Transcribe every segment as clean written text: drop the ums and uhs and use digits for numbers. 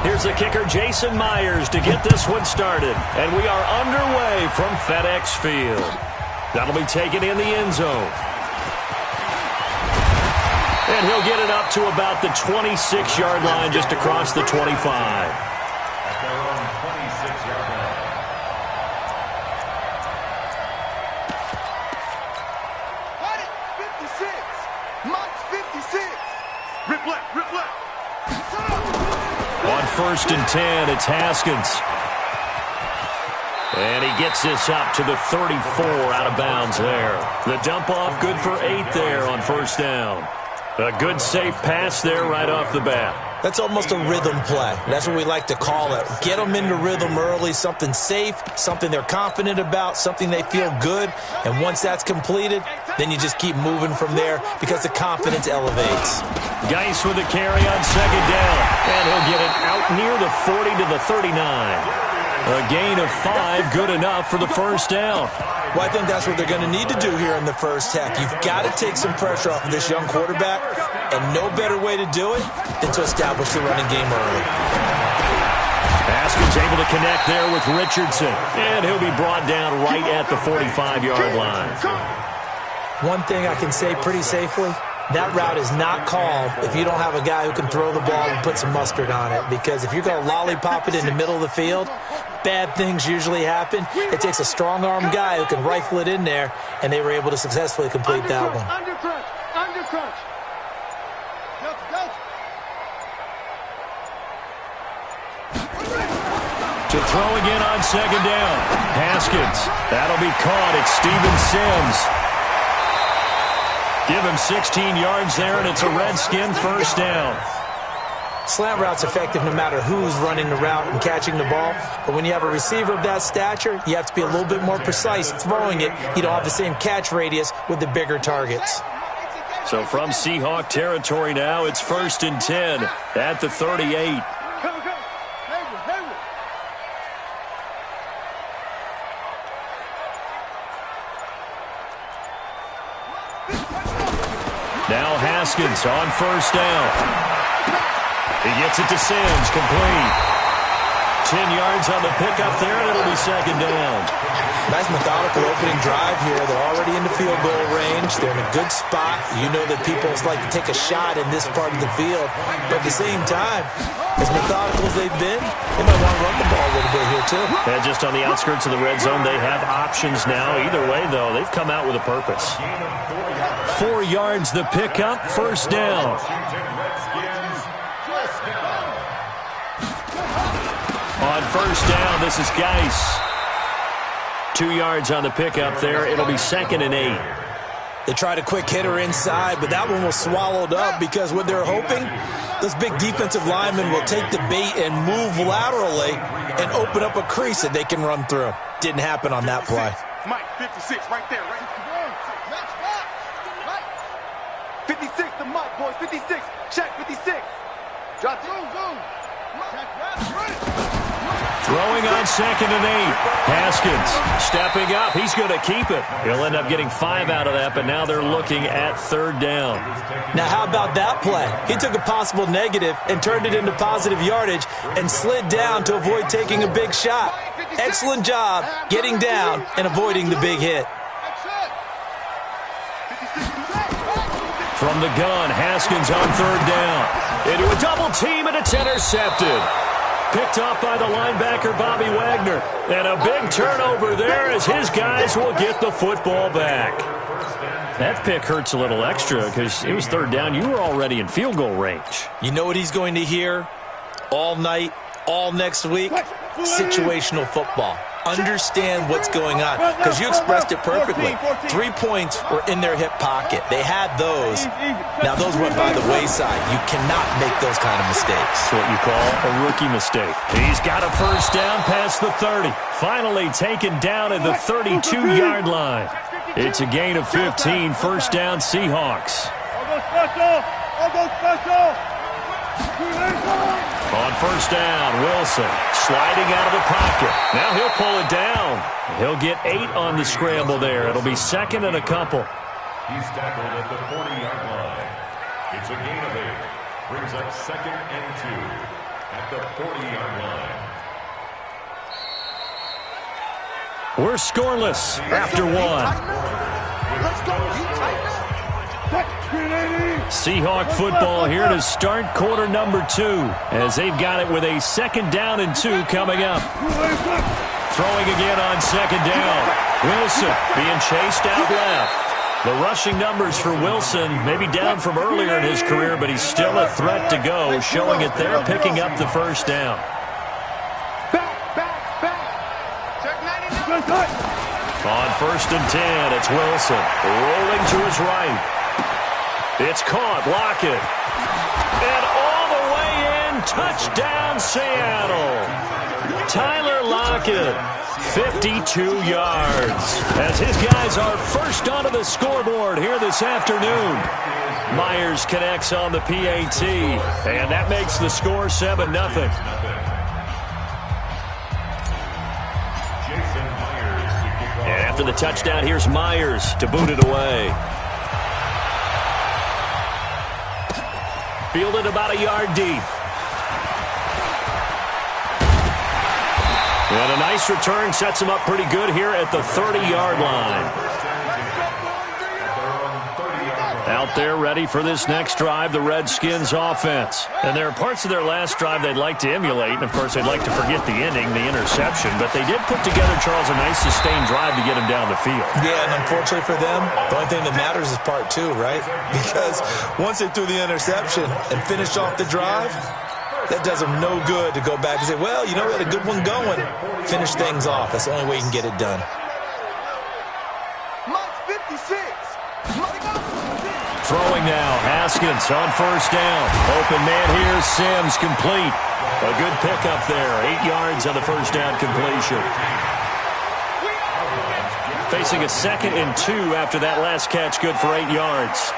Here's the kicker, Jason Myers, to get this one started. And we are underway from FedEx Field. That'll be taken in the end zone. And he'll get it up to about the 26-yard line, just across the 25. At their own 26-yard line. Got it! 56! Mox 56! Rip left, rip left! On 1st and 10, it's Haskins. And he gets this up to the 34, out of bounds there. The dump off, good for 8 there on 1st down. A good, safe pass there right off the bat. That's almost a rhythm play. That's what we like to call it. Get them into rhythm early, something safe, something they're confident about, something they feel good. And once that's completed, then you just keep moving from there because the confidence elevates. Geis with a carry on 2nd down. And he'll get it out near the 40 to the 39. A gain of 5, good enough for the 1st down. Well, I think that's what they're going to need to do here in the first half. You've got to take some pressure off of this young quarterback, and no better way to do it than to establish the running game early. Haskins able to connect there with Richardson, and he'll be brought down right at the 45-yard line. One thing I can say pretty safely, that route is not called if you don't have a guy who can throw the ball and put some mustard on it, because if you're going to lollipop it in the middle of the field, bad things usually happen. It takes a strong-arm guy who can rifle it in there, and they were able to successfully complete that one. Under crunch, under crunch. To throw again on 2nd down. Haskins. That'll be caught. It's Steven Sims. Give him 16 yards there, and it's a Redskin 1st down. Slant route's effective no matter who's running the route and catching the ball. But when you have a receiver of that stature, you have to be a little bit more precise throwing it. You don't have the same catch radius with the bigger targets. So from Seahawk territory now, it's 1st and 10 at the 38. Now Haskins on 1st down. He gets it to Sims, complete. 10 yards on the pickup there, and it'll be 2nd down. Nice methodical opening drive here. They're already in the field goal range. They're in a good spot. You know that people like to take a shot in this part of the field. But at the same time, as methodical as they've been, they might want to run the ball a little bit here, too. And just on the outskirts of the red zone, they have options now. Either way, though, they've come out with a purpose. 4 yards the pickup, 1st down. On 1st down, this is Geis. 2 yards on the pickup there. It'll be 2nd and 8. They tried a quick hitter inside, but that one was swallowed up because what they're hoping, those big defensive linemen will take the bait and move laterally and open up a crease that they can run through. Didn't happen on that play. Mike, 56, right there, right? 56 to Mike, boys, 56. Check, 56. Drop zoom. Throwing on 2nd and 8. Haskins stepping up. He's going to keep it. He'll end up getting 5 out of that, but now they're looking at 3rd down. Now, how about that play? He took a possible negative and turned it into positive yardage and slid down to avoid taking a big shot. Excellent job getting down and avoiding the big hit. From the gun, Haskins on 3rd down. Into a double team, and it's intercepted. Picked off by the linebacker, Bobby Wagner. And a big turnover there as his guys will get the football back. That pick hurts a little extra because it was 3rd down. You were already in field goal range. You know what he's going to hear all night, all next week? Situational football. Understand what's going on, because you expressed it perfectly. 3 points were in their hip pocket. They had those. Now, those went by the wayside. You cannot make those kind of mistakes. What you call a rookie mistake. He's got a 1st down past the 30. Finally taken down at the 32-yard line. It's a gain of 15, 1st down Seahawks. I'll go special. On 1st down, Wilson sliding out of the pocket. Now he'll pull it down. He'll get 8 on the scramble there. It'll be 2nd and a couple. He's tackled at the 40-yard line. It's a gain of 8. Brings up 2nd and 2. at the 40-yard line. We're scoreless after one. Seahawk football here to start quarter number 2 as they've got it with a 2nd down and 2 coming up. Throwing again on 2nd down. Wilson being chased out left. The rushing numbers for Wilson maybe down from earlier in his career, but he's still a threat to go, showing it there, picking up the 1st down. On 1st and 10, it's Wilson rolling to his right. It's caught, Lockett. And all the way in, touchdown Seattle. Tyler Lockett, 52 yards. As his guys are first onto the scoreboard here this afternoon. Myers connects on the PAT, and that makes the score 7-0. And after the touchdown, here's Myers to boot it away. Fielded about a yard deep. And a nice return sets him up pretty good here at the 30-yard line. Out there ready for this next drive, the Redskins offense. And there are parts of their last drive they'd like to emulate. And, of course, they'd like to forget the ending, the interception. But they did put together, Charles, a nice sustained drive to get him down the field. Yeah, and unfortunately for them, the only thing that matters is part 2, right? Because once they threw the interception and finished off the drive, that does them no good to go back and say, well, you know, we had a good one going. Finish things off. That's the only way you can get it done. Throwing now, Haskins on 1st down. Open man here, Sims complete. A good pickup there, 8 yards on the 1st down completion. Facing a 2nd and 2 after that last catch, good for 8 yards.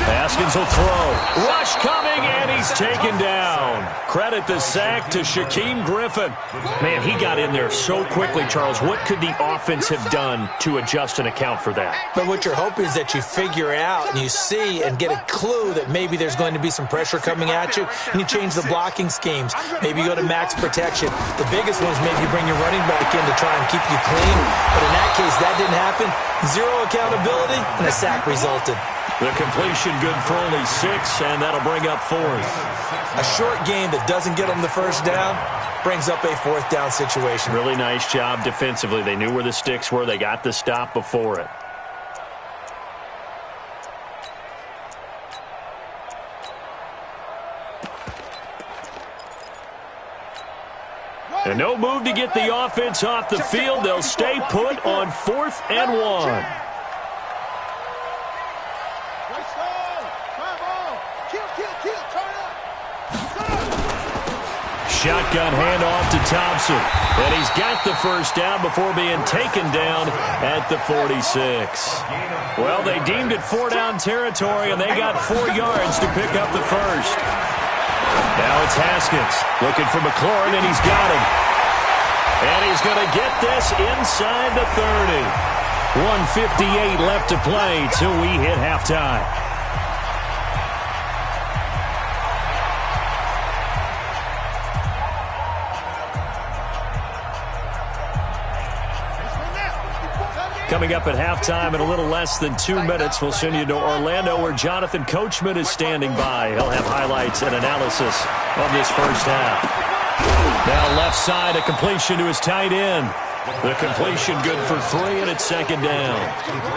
Haskins will throw. Rush coming, and he's taken down. Credit the sack to Shaquem Griffin. Man, he got in there so quickly, Charles. What could the offense have done to adjust and account for that? But what you're hoping is that you figure out and you see and get a clue that maybe there's going to be some pressure coming at you, and you change the blocking schemes. Maybe you go to max protection. The biggest one is maybe you bring your running back in to try and keep you clean. But in that case, that didn't happen. 0 accountability, and a sack resulted. The completion good for only 6, and that'll bring up 4th. A short game that doesn't get them the 1st down brings up a 4th down situation. Really nice job defensively. They knew where the sticks were. They got the stop before it. And no move to get the offense off the field. They'll stay put on 4th and 1. Shotgun handoff to Thompson. And he's got the 1st down before being taken down at the 46. Well, they deemed it 4-down territory, and they got 4 yards to pick up the 1st. Now it's Haskins looking for McLaurin, and he's got him. And he's going to get this inside the 30. 1:58 left to play till we hit halftime. Coming up at halftime in a little less than 2 minutes, we'll send you to Orlando where Jonathan Coachman is standing by. He'll have highlights and analysis of this 1st half. Now left side, a completion to his tight end. The completion good for 3, and it's 2nd down.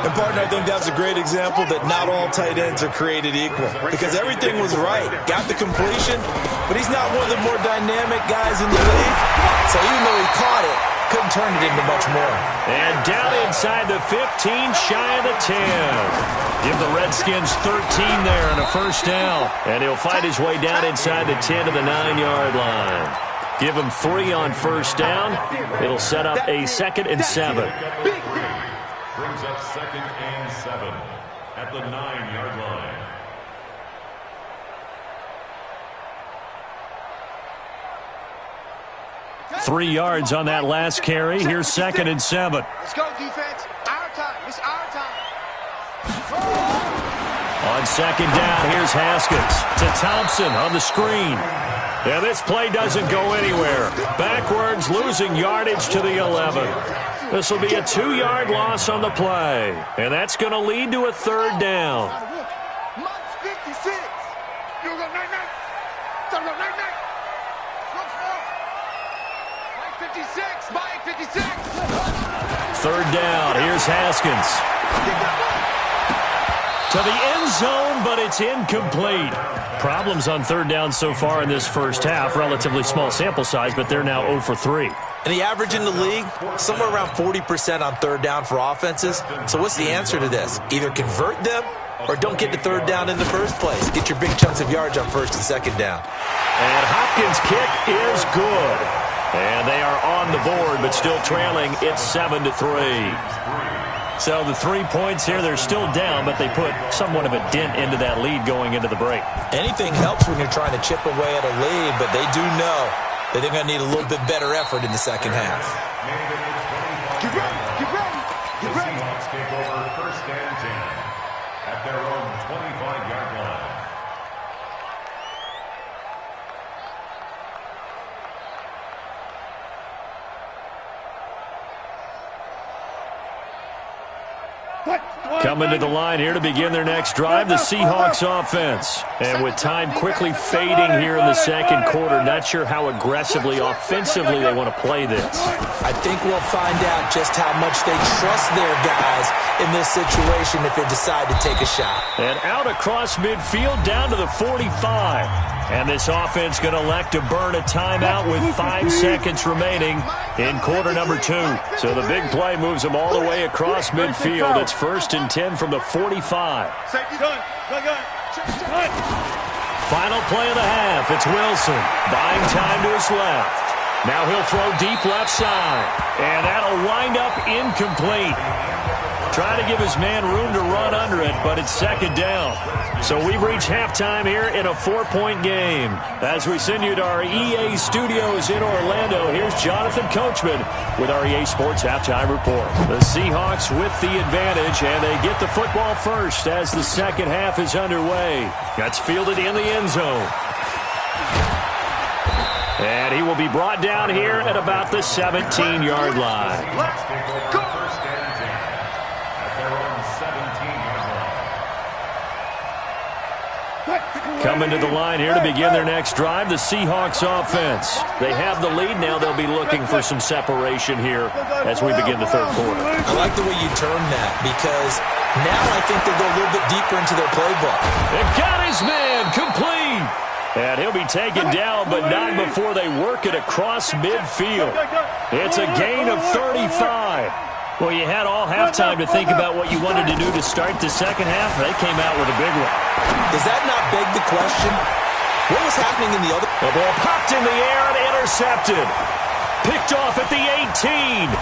And, partner, I think that's a great example that not all tight ends are created equal. Because everything was right. Got the completion, but he's not one of the more dynamic guys in the league. So even though he caught it, couldn't turn it into much more. And down inside the 15, shy of the 10. Give the Redskins 13 there and a 1st down. And he'll fight his way down inside the 10 to the 9-yard line. Give him 3 on 1st down. It'll set up a 2nd and 7. Brings up 2nd and 7 at the 9-yard line. 3 yards on that last carry. Here's 2nd and 7. Let's go, defense. Our time. It's our time. 2 On second down, here's Haskins to Thompson on the screen. And this play doesn't go anywhere. Backwards, losing yardage to the 11. This will be a 2-yard loss on the play. And that's going to lead to a third down. March 56. You go night-night. Start go night-night. Mike 56. Mike 56. Third down. Here's Haskins. To the end zone, but it's incomplete. Problems on third down so far in this first half. Relatively small sample size, but they're now 0 for 3. And the average in the league, somewhere around 40% on third down for offenses. So what's the answer to this? Either convert them or don't get to third down in the first place. Get your big chunks of yards on first and second down. And Hopkins' kick is good. And they are on the board, but still trailing. It's 7-3. So the 3 points here, they're still down, but they put somewhat of a dent into that lead going into the break. Anything helps when you're trying to chip away at a lead, but they do know that they're going to need a little bit better effort in the second half. Get ready. Get ready. Get ready. The Seahawks take over first and 10 at their own 25-yard line. Coming to the line here to begin their next drive, the Seahawks offense. And with time quickly fading here in the second quarter, not sure how aggressively, offensively they want to play this. I think we'll find out just how much they trust their guys in this situation if they decide to take a shot. And out across midfield down to the 45. And this offense going to elect to burn a timeout with 5 seconds remaining in quarter number 2. So the big play moves them all the way across midfield. It's first and 10 from the 45. Final play of the half. It's Wilson buying time to his left. Now he'll throw deep left side. And that'll wind up incomplete. Trying to give his man room to run under it, but it's second down. So we've reached halftime here in a 4-point game. As we send you to our EA studios in Orlando, here's Jonathan Coachman with our EA Sports Halftime Report. The Seahawks with the advantage, and they get the football first as the second half is underway. That's fielded in the end zone. And he will be brought down here at about the 17-yard line. Let's go. Coming to the line here to begin their next drive, the Seahawks offense. They have the lead now. They'll be looking for some separation here as we begin the third quarter. I like the way you term that because now I think they'll go a little bit deeper into their playbook. It got his man complete. And he'll be taken down, but not before they work it across midfield. It's a gain of 35. Well, you had all halftime to think about what you wanted to do to start the second half. They came out with a big one. Does that not beg the question? What was happening in the other? The ball popped in the air and intercepted. Picked off at the 18.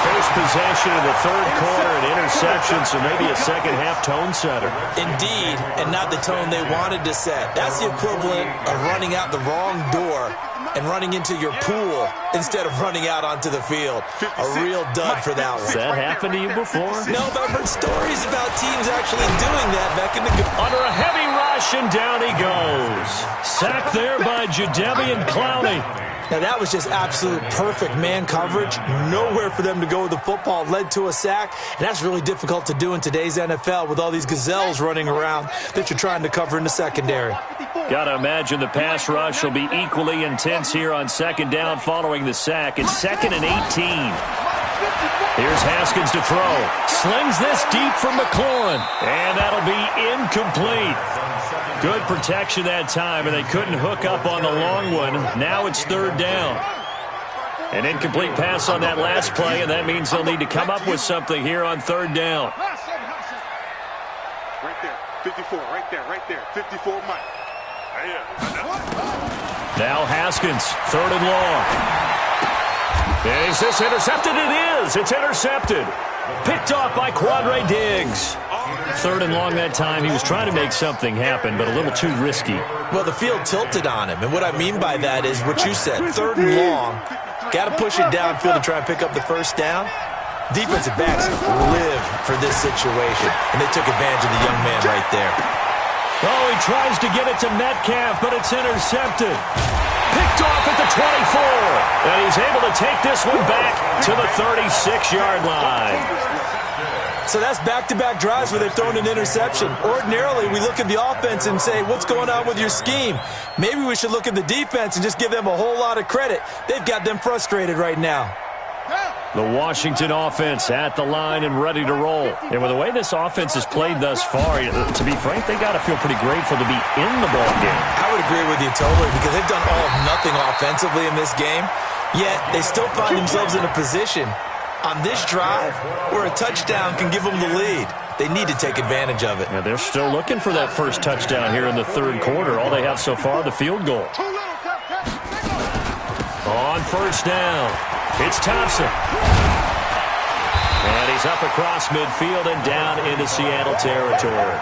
First possession of the third quarter, an interception, so maybe a second half tone setter. Indeed, and not the tone they wanted to set. That's the equivalent of running out the wrong door and running into your pool instead of running out onto the field. A real dud for that one. Has that happened to you before? No, but I've heard stories about teams actually doing that back in the... Under a heavy rush, and down he goes. Sacked there by Jadeveon Clowney. Now, that was just absolute perfect man coverage. Nowhere for them to go with the football. Led to a sack. And that's really difficult to do in today's NFL with all these gazelles running around that you're trying to cover in the secondary. Got to imagine the pass rush will be equally intense here on second down following the sack. It's second and 18. Here's Haskins to throw. Slings this deep from McLaurin. And that'll be incomplete. Good protection that time, and they couldn't hook up on the long one. Now it's third down. An incomplete pass on that last play, and that means they'll need to come up with something here on third down. Right there. 54. Right there. 54, Mike. Now Haskins, third and long. Is this intercepted? It is. It's intercepted. Picked off by Quandre Diggs. Third and long that time. He was trying to make something happen, but a little too risky. Well, the field tilted on him, and what I mean by that is what you said. Third and long. Got to push it downfield to try and pick up the first down. Defensive backs live for this situation, and they took advantage of the young man right there. Oh, he tries to get it to Metcalf, but it's intercepted. Picked off at the 24. And he's able to take this one back to the 36-yard line. So that's back-to-back drives where they've thrown an interception. Ordinarily, we look at the offense and say, what's going on with your scheme? Maybe we should look at the defense and just give them a whole lot of credit. They've got them frustrated right now. The Washington offense at the line and ready to roll. And with the way this offense has played thus far, to be frank, they got to feel pretty grateful to be in the ball game. I would agree with you totally because they've done all of nothing offensively in this game, yet they still find themselves in a position on this drive where a touchdown can give them the lead. They need to take advantage of it. Yeah, they're still looking for that first touchdown here in the third quarter. All they have so far, the field goal. On first down, it's Thompson. And he's up across midfield and down into Seattle territory.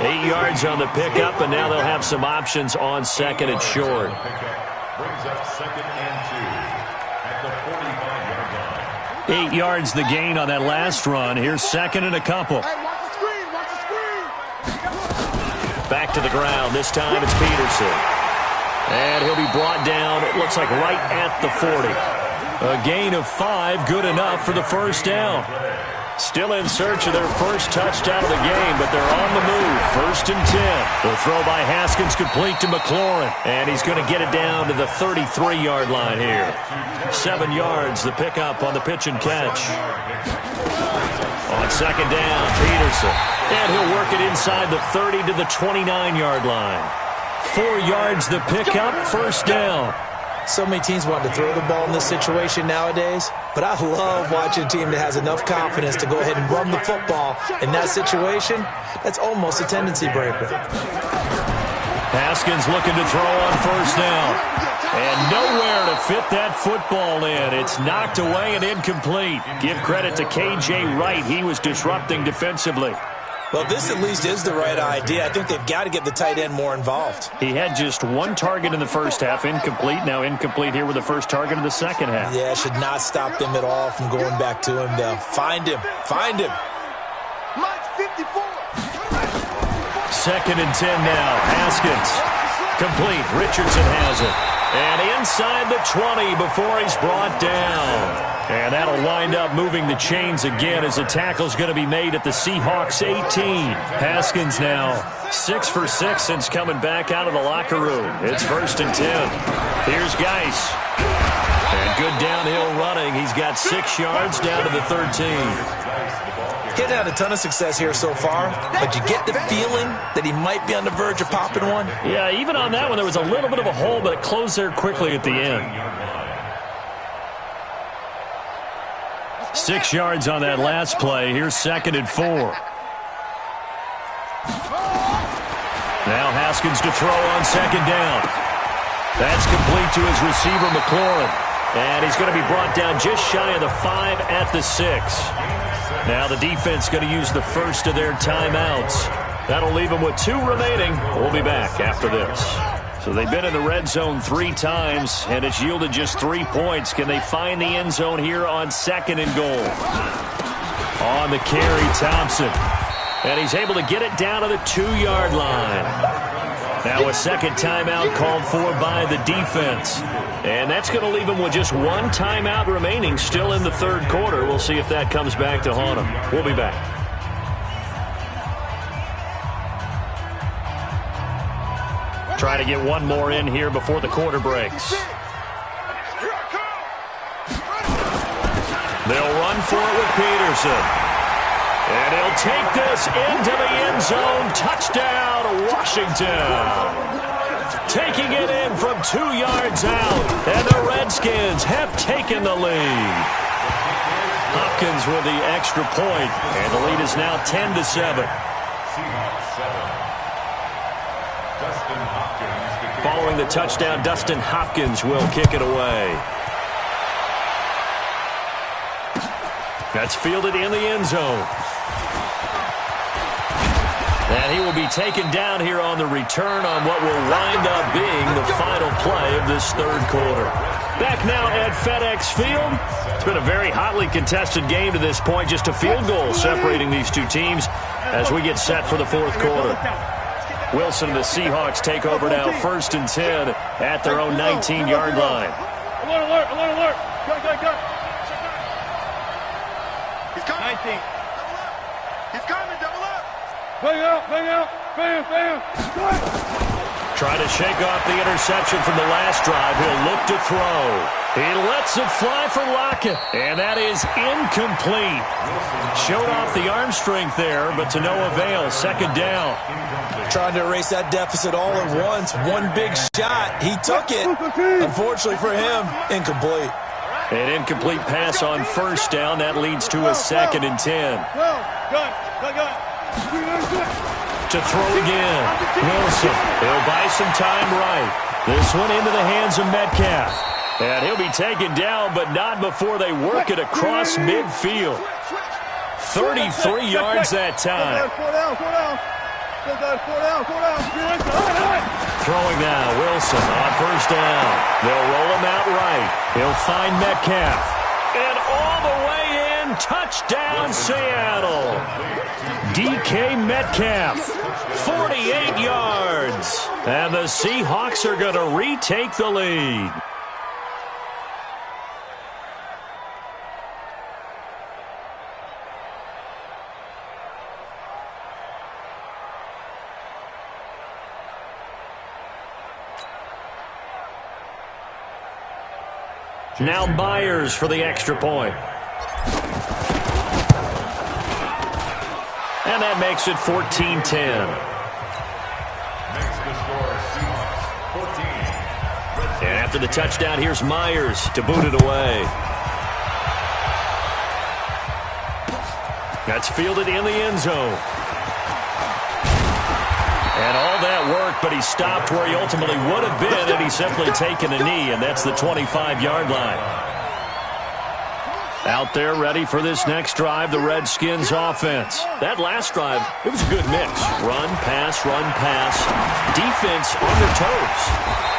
8 yards on the pickup, and now they'll have some options on second and short. Brings up second and 2 at the 45-yard line. 8 yards the gain on that last run. Here's second and a couple. Back to the ground. This time it's Peterson. And he'll be brought down, it looks like right at the 40. A gain of 5, good enough for the first down. Still in search of their first touchdown of the game, but they're on the move. First and 10. The throw by Haskins complete to McLaurin. And he's going to get it down to the 33-yard line here. 7 yards, the pickup on the pitch and catch. On second down, Peterson. And he'll work it inside the 30 to the 29-yard line. 4 yards, the pickup, first down. So many teams want to throw the ball in this situation nowadays, but I love watching a team that has enough confidence to go ahead and run the football. In that situation, that's almost a tendency breaker. Haskins looking to throw on first down. And nowhere to fit that football in. It's knocked away and incomplete. Give credit to K.J. Wright. He was disrupting defensively. Well, this at least is the right idea. I think they've got to get the tight end more involved. He had just 1 target in the first half, incomplete. Now incomplete here with the first target in the second half. Yeah, should not stop them at all from going back to him, though. Find him. Find him. Mike's 54. Second and 10 now. Haskins. Complete. Richardson has it. And inside the 20 before he's brought down. And that'll wind up moving the chains again as the tackle's going to be made at the Seahawks 18. Haskins now 6 for 6 since coming back out of the locker room. It's first and 10. Here's Geis. And good downhill running. He's got 6 yards down to the 13. He had a ton of success here so far, but you get the feeling that he might be on the verge of popping one. Yeah, even on that one, there was a little bit of a hole, but it closed there quickly at the end. 6 yards on that last play. Here's second and 4. Now Haskins to throw on second down. That's complete to his receiver, McLaurin. And he's going to be brought down just shy of the 5 at the 6. Now the defense going to use the first of their timeouts. That'll leave them with 2 remaining. We'll be back after this. So they've been in the red zone 3 times, and it's yielded just 3 points. Can they find the end zone here on second and goal? On the carry, Thompson. And he's able to get it down to the 2-yard line. Now a second timeout called for by the defense. And that's going to leave him with just 1 timeout remaining still in the third quarter. We'll see if that comes back to haunt him. We'll be back. Try to get 1 more in here before the quarter breaks. They'll run for it with Peterson. And he'll take this into the end zone. Touchdown, Washington. Taking it in from 2 yards out. And the Redskins have taken the lead. Hopkins with the extra point. And the lead is now 10-7. Seahawks 7. Dustin Hopkins. Following the touchdown, Dustin Hopkins will kick it away. That's fielded in the end zone. And he will be taken down here on the return on what will wind up being the final play of this third quarter. Back now at FedEx Field. It's been a very hotly contested game to this point. Just a field goal separating these two teams as we get set for the fourth quarter. Wilson and the Seahawks take over now, 1st and 10 at their own 19-yard line. Alert, alert, alert. Go. He's coming. 19. He's coming, double up. Bang out. Bam. Try to shake off the interception from the last drive. He'll look to throw. He lets it fly for Lockett, and that is incomplete. Showed off the arm strength there, but to no avail. 2nd down. Trying to erase that deficit all at once. One big shot. He took it. Unfortunately for him, incomplete. An incomplete pass on 1st down. That leads to a 2nd and 10. To throw again. Wilson. He'll buy some time right. This one into the hands of Metcalf. And he'll be taken down, but not before they work it across midfield. 33 yards that time. Throwing now, Wilson on 1st down. They'll roll him out right. He'll find Metcalf. And all the way in, touchdown Seattle. DK Metcalf, 48 yards. And the Seahawks are going to retake the lead. Now Myers for the extra point. And that makes it 14-10. Makes the score Seahawks 14. And after the touchdown, here's Myers to boot it away. That's fielded in the end zone. And all that work, but he stopped where he ultimately would have been had he simply taken a knee, and that's the 25-yard line. Out there ready for this next drive, the Redskins offense. That last drive, it was a good mix. Run, pass, defense on their toes.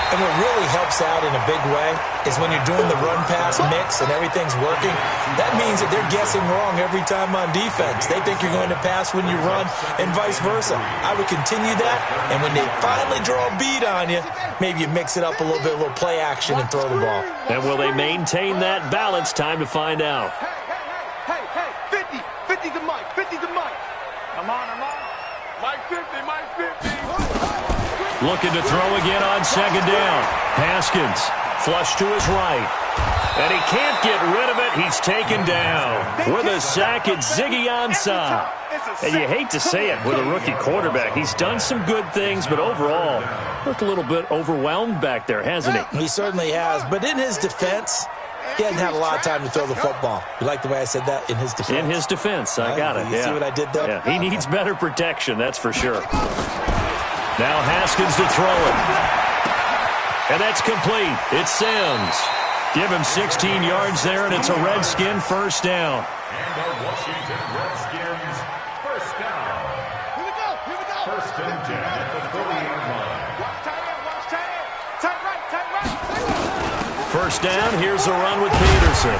And what really helps out in a big way is when you're doing the run-pass mix and everything's working, that means that they're guessing wrong every time on defense. They think you're going to pass when you run and vice versa. I would continue that, and when they finally draw a bead on you, maybe you mix it up a little bit, a little play action and throw the ball. And will they maintain that balance? Time to find out. Hey, 50 to Mike, 50 to Mike. Come on. Mike 50. Looking to throw again on 2nd down. Haskins, flush to his right. And he can't get rid of it. He's taken down. With a sack, it's Ziggy Ansah. And you hate to say it with a rookie quarterback. He's done some good things, but overall, looked a little bit overwhelmed back there, hasn't he? He certainly has. But in his defense, he hasn't had a lot of time to throw the football. You like the way I said that? In his defense? In his defense. I got it. You see what I did there? Yeah. He needs better protection, that's for sure. Now Haskins to throw it. And that's complete. It's Sims. Give him 16 yards there, and it's a Redskin 1st down. And the Washington Redskins, 1st down. Here we go. 1st and 10 at the 30-yard line. Watch tight end. Tight right. 1st down, here's the run with Peterson.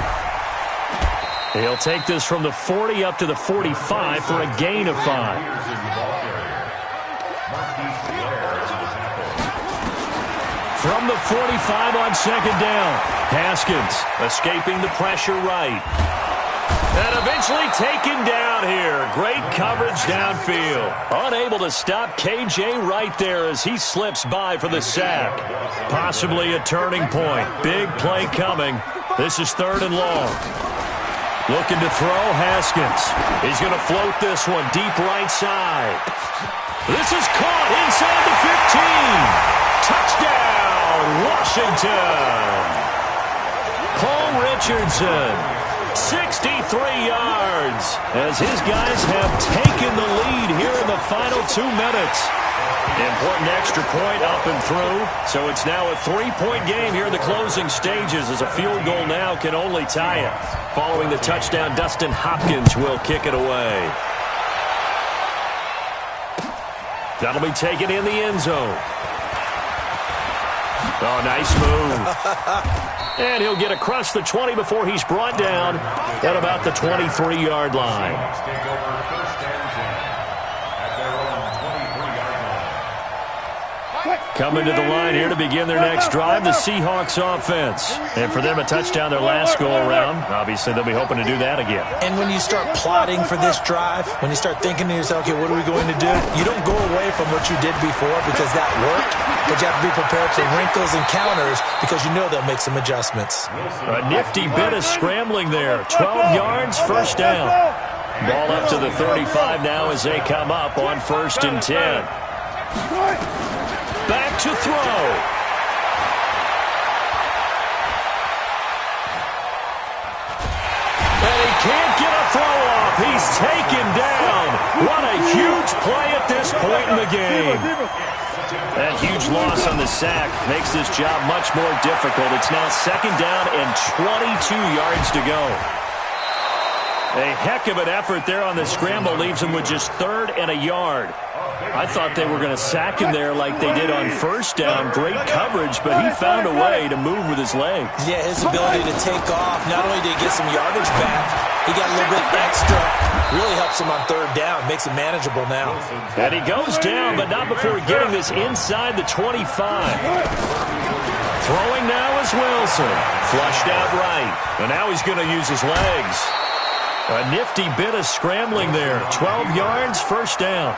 He'll take this from the 40 up to the 45 for a gain of 5. From the 45 on 2nd down. Haskins escaping the pressure right. And eventually taken down here. Great coverage downfield. Unable to stop KJ right there as he slips by for the sack. Possibly a turning point. Big play coming. This is 3rd and long. Looking to throw, Haskins. He's going to float this one deep right side. This is caught inside the 15. Touchdown, Washington. Paul Richardson, 63 yards, as his guys have taken the lead here in the final 2 minutes. Important extra point up and through, so it's now a 3-point game here in the closing stages as a field goal now can only tie it. Following the touchdown, Dustin Hopkins will kick it away. That'll be taken in the end zone. Oh, nice move. And he'll get across the 20 before he's brought down at about the 23-yard line. Seahawks take over first and 10 at their own 23-yard line. Coming to the line here to begin their next drive, the Seahawks offense. And for them, a touchdown their last go-around. Obviously, they'll be hoping to do that again. And when you start plotting for this drive, when you start thinking to yourself, okay, what are we going to do? You don't go away from what you did before because that worked, but you have to be prepared for wrinkles and counters because you know they'll make some adjustments. A nifty bit of scrambling there. 12 yards, first down. Ball up to the 35 now as they come up on 1st and 10. Back to throw. And he can't get a throw off. He's taken down. What a huge play at this point in the game. That huge loss on the sack makes this job much more difficult. It's now 2nd down and 22 yards to go. A heck of an effort there on the scramble leaves him with just 3rd and a yard. I thought they were going to sack him there like they did on 1st down. Great coverage, but he found a way to move with his legs. Yeah, his ability to take off, not only did he get some yardage back, he got a little bit extra. Really helps him on 3rd down, makes it manageable now. And he goes down, but not before getting this inside the 25. Throwing now is Wilson. Flushed out right. And now he's going to use his legs. A nifty bit of scrambling there. 12 yards, 1st down.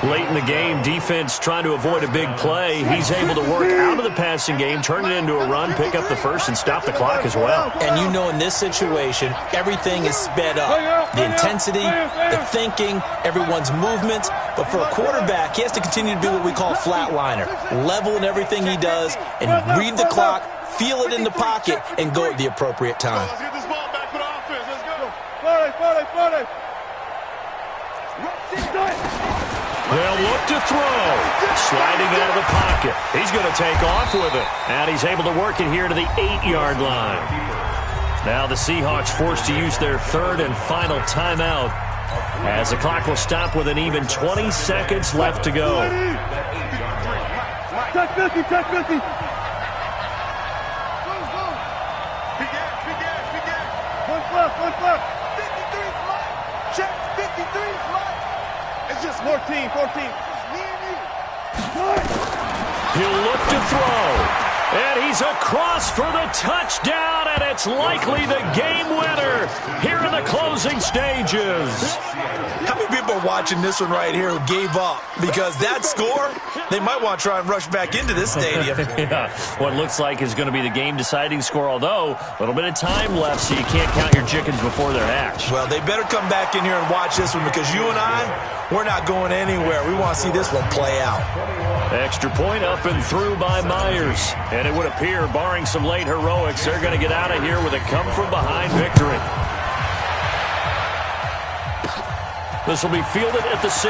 Late in the game, defense trying to avoid a big play. He's able to work out of the passing game, turn it into a run, pick up the first, and stop the clock as well. And you know in this situation, everything is sped up. The intensity, the thinking, everyone's movements. But for a quarterback, he has to continue to be what we call flatliner. Level in everything he does and read the clock, feel it in the pocket, and go at the appropriate time. Let's get this ball back for the offense. Let's go. Party. They'll look to throw. Sliding out of the pocket. He's going to take off with it. And he's able to work it here to the 8-yard line. Now the Seahawks forced to use their 3rd and final timeout as the clock will stop with an even 20 seconds left to go. Check 50. Big One flip. 53's mine. Check 53's mine. It's just 14. Me and you. He'll look to throw. And he's across for the touchdown, and it's likely the game winner here in the closing stages. How many people are watching this one right here who gave up? Because that score, they might want to try and rush back into this stadium. Yeah, what looks like is going to be the game-deciding score, although a little bit of time left, so you can't count your chickens before they're hatched. Well, they better come back in here and watch this one because you and I, we're not going anywhere. We want to see this one play out. Extra point up and through by Myers. And it would appear, barring some late heroics, they're going to get out of here with a come-from-behind victory. This will be fielded at the 6.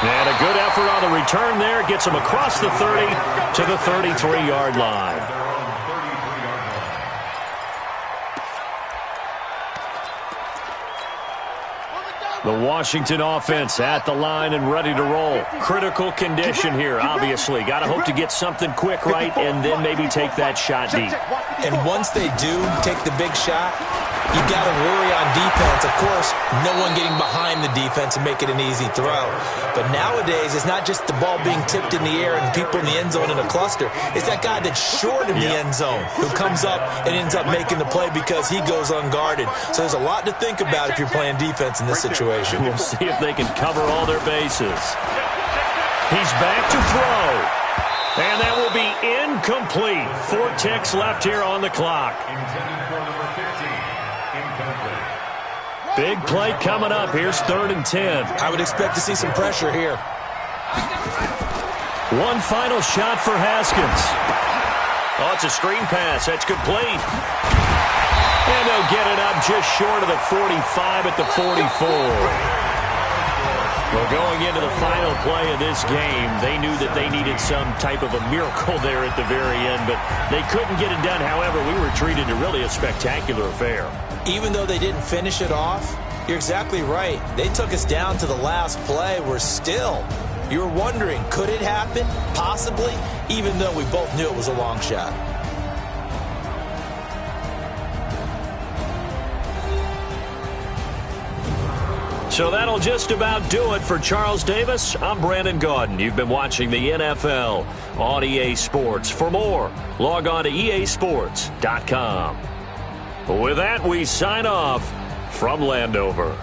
And a good effort on the return there. Gets him across the 30 to the 33-yard line. The Washington offense at the line and ready to roll. Critical condition here, obviously. Got to hope to get something quick right and then maybe take that shot deep. And once they do take the big shot, you got to worry on defense. Of course, no one getting behind the defense and make it an easy throw. But nowadays, it's not just the ball being tipped in the air and people in the end zone in a cluster. It's that guy that's short in the end zone who comes up and ends up making the play because he goes unguarded. So there's a lot to think about if you're playing defense in this situation. We'll see if they can cover all their bases. He's back to throw. And that will be incomplete. 4 ticks left here on the clock. Intended for number 15. Incomplete. Big play coming up. Here's 3rd and 10. I would expect to see some pressure here. One final shot for Haskins. Oh, it's a screen pass. That's complete. And they'll get it up just short of the 45 at the 44. Well, going into the final play of this game, they knew that they needed some type of a miracle there at the very end, but they couldn't get it done. However, we were treated to really a spectacular affair. Even though they didn't finish it off, you're exactly right. They took us down to the last play. We're still You were wondering, could it happen? Possibly, even though we both knew it was a long shot. So that'll just about do it for Charles Davis. I'm Brandon Gaudin. You've been watching the NFL on EA Sports. For more, log on to easports.com. With that, we sign off from Landover.